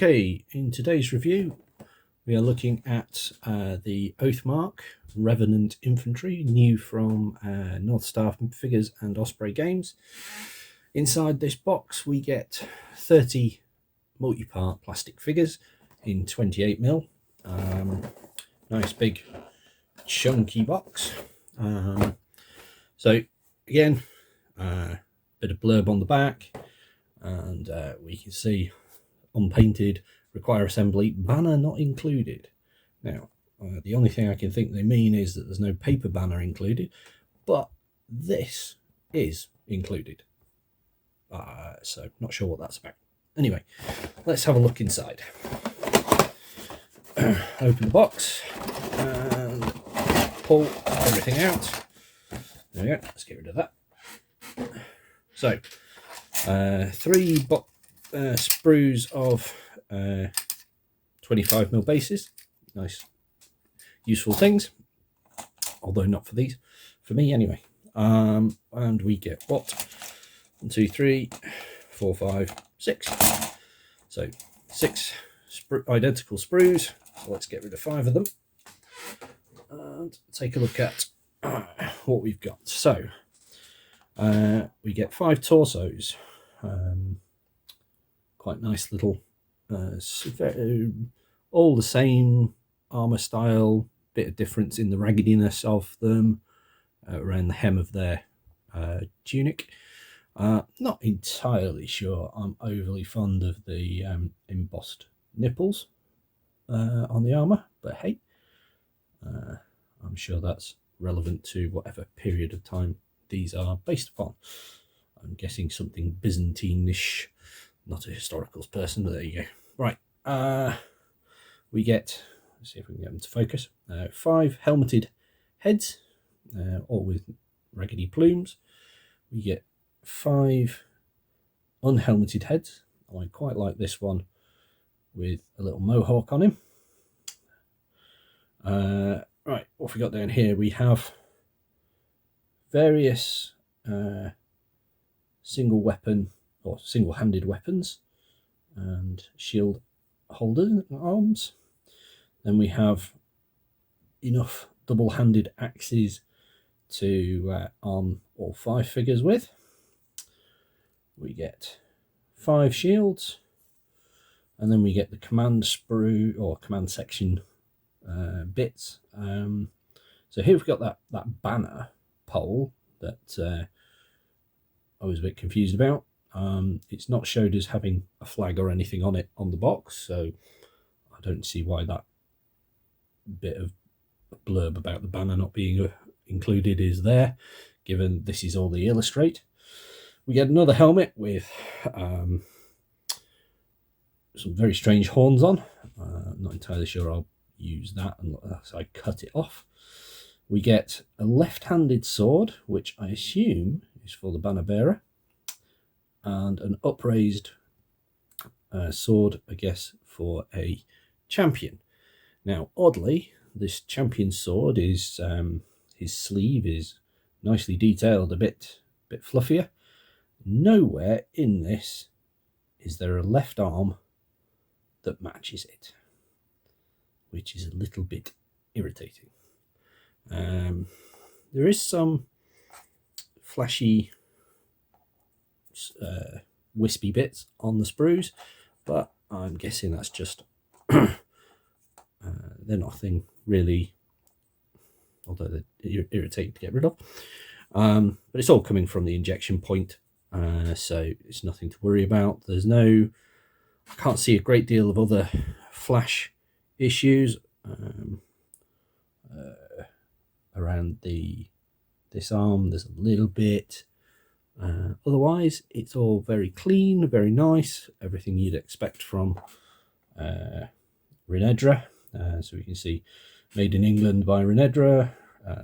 Okay, in today's review we are looking at the Oathmark Revenant Infantry, new from Northstar Figures and Osprey Games. Inside this box we get 30 multi-part plastic figures in 28mm. Nice big chunky box. So again, bit of blurb on the back, and we can see unpainted, require assembly, banner not included. Now, the only thing I can think they mean is that there's no paper banner included, but this is included. So not sure what that's about. Anyway, let's have a look inside. Open the box and pull everything out. There we go, let's get rid of that. So, 3 sprues of 25mm bases. Nice, useful things, although not for these, for me anyway. And we get what? 1, 2, 3, 4, 5, 6. So 6 identical sprues. So let's get rid of 5 of them and take a look at what we've got. So we get 5 torsos. Quite nice little, all the same armor style, bit of difference in the raggediness of them around the hem of their tunic. Not entirely sure I'm overly fond of the embossed nipples on the armor, but hey, I'm sure that's relevant to whatever period of time these are based upon. I'm guessing something Byzantine-ish. Not a historical person, but there you go. Right, we get, let's see if we can get them to focus, 5 helmeted heads, all with raggedy plumes. We get 5 unhelmeted heads. I quite like this one with a little mohawk on him. Right, what have we got down here? We have various single weapon or single-handed weapons and shield holder arms. Then we have enough double-handed axes to arm all 5 figures with. We get 5 shields, and then we get the command sprue or command section bits. So here we've got that banner pole that I was a bit confused about. It's not showed as having a flag or anything on it on the box, so I don't see why that bit of blurb about the banner not being included is there, given this is all they illustrate. We get another helmet with some very strange horns on. I'm not entirely sure I'll use that unless I cut it off. We get a left-handed sword, which I assume is for the banner bearer, and an upraised sword, I guess, for a champion. Now, oddly, this champion sword is his sleeve is nicely detailed, a bit fluffier. Nowhere in this is there a left arm that matches it, which is a little bit irritating. There is some flashy wispy bits on the sprues, but I'm guessing that's just they're nothing really, although they're irritating to get rid of. But it's all coming from the injection point, so it's nothing to worry about. I can't see a great deal of other flash issues around this arm. There's a little bit. Otherwise, it's all very clean, very nice, everything you'd expect from Renedra. So we can see made in England by Renedra.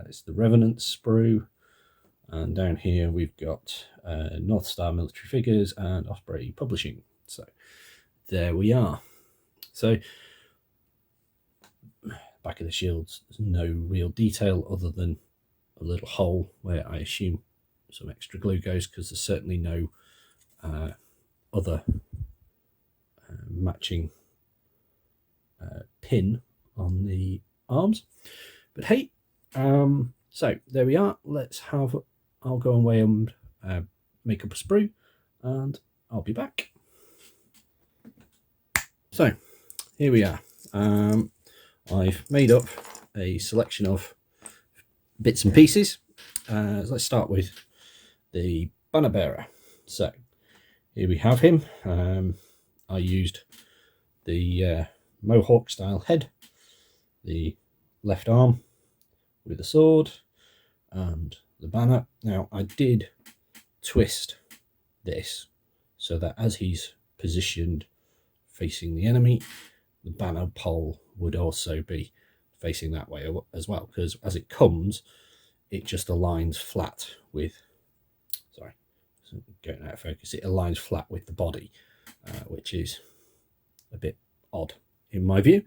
It's the Revenant sprue, and down here we've got Northstar Military Figures and Osprey Publishing. So there we are. So back of the shields, there's no real detail other than a little hole where I assume some extra glue goes, because there's certainly no other matching pin on the arms. But hey, so there we are. I'll go away and make up a sprue, and I'll be back. So here we are. I've made up a selection of bits and pieces. Let's start with the banner bearer. So here we have him. I used the mohawk style head, the left arm with the sword, and the banner. Now I did twist this so that as he's positioned facing the enemy, the banner pole would also be facing that way as well, because as it comes, it just aligns flat with, sorry, going out of focus, it aligns flat with the body, which is a bit odd in my view.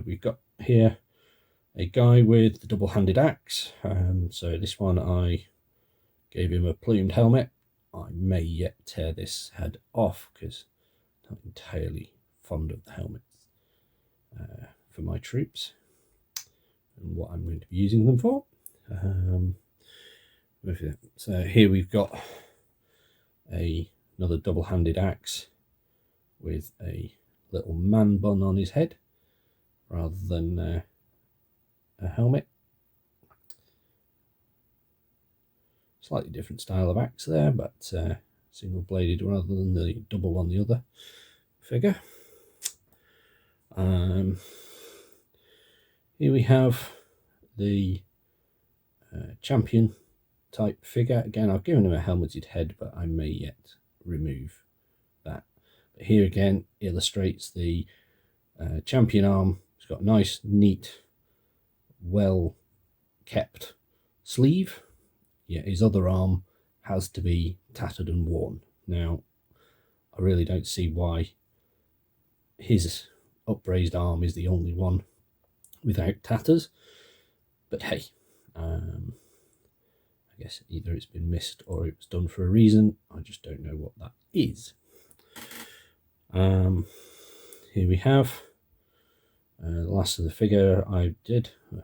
We've got here a guy with the double-handed axe. So this one, I gave him a plumed helmet. I may yet tear this head off because I'm not entirely fond of the helmets for my troops and what I'm going to be using them for. So here we've got another double-handed axe with a little man bun on his head rather than a helmet. Slightly different style of axe there, but single bladed rather than the double on the other figure. Here we have the champion type figure. Again, I've given him a helmeted head, but I may yet remove that. But here again illustrates the champion arm. It's got a nice, neat, well kept sleeve. Yeah, his other arm has to be tattered and worn. Now, I really don't see why his upraised arm is the only one without tatters. But hey, I guess either it's been missed or it was done for a reason. I just don't know what that is. Here we have the last of the figure I did. I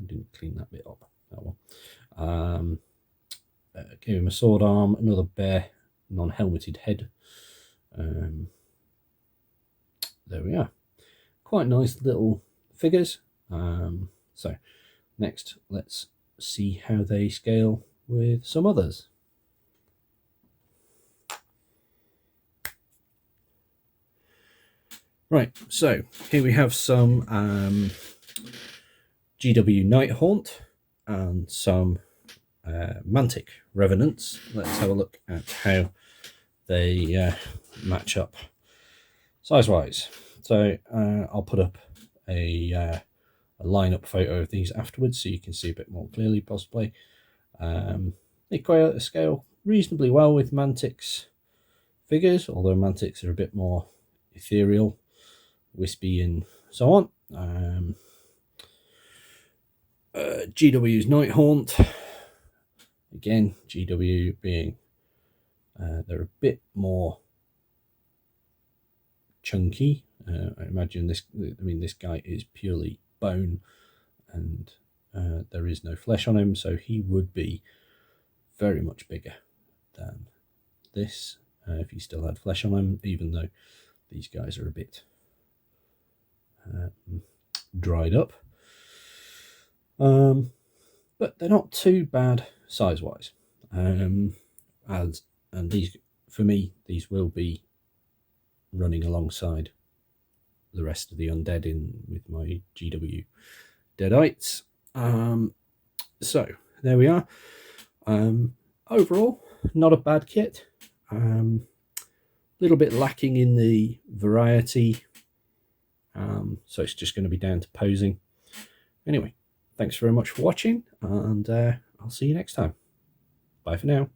didn't clean that bit up. That one. Gave him a sword arm, another bare non-helmeted head. There we are. Quite nice little figures. So next, let's see how they scale with some others. Right, so here we have some GW Nighthaunt and some Mantic Revenants. Let's have a look at how they match up size-wise. So I'll put up a line-up photo of these afterwards so you can see a bit more clearly, possibly. They scale reasonably well with Mantic's figures, although Mantics are a bit more ethereal, wispy, and so on. GW's Nighthaunt, again, GW being they're a bit more chunky. I imagine this guy is purely bone, and there is no flesh on him, so he would be very much bigger than this if he still had flesh on him, even though these guys are a bit dried up. But they're not too bad size-wise. And these, for me, these will be running alongside the rest of the undead with my GW Deadites. So there we are. Overall, not a bad kit. Little bit lacking in the variety. So it's just going to be down to posing. Anyway, thanks very much for watching, and I'll see you next time. Bye for now.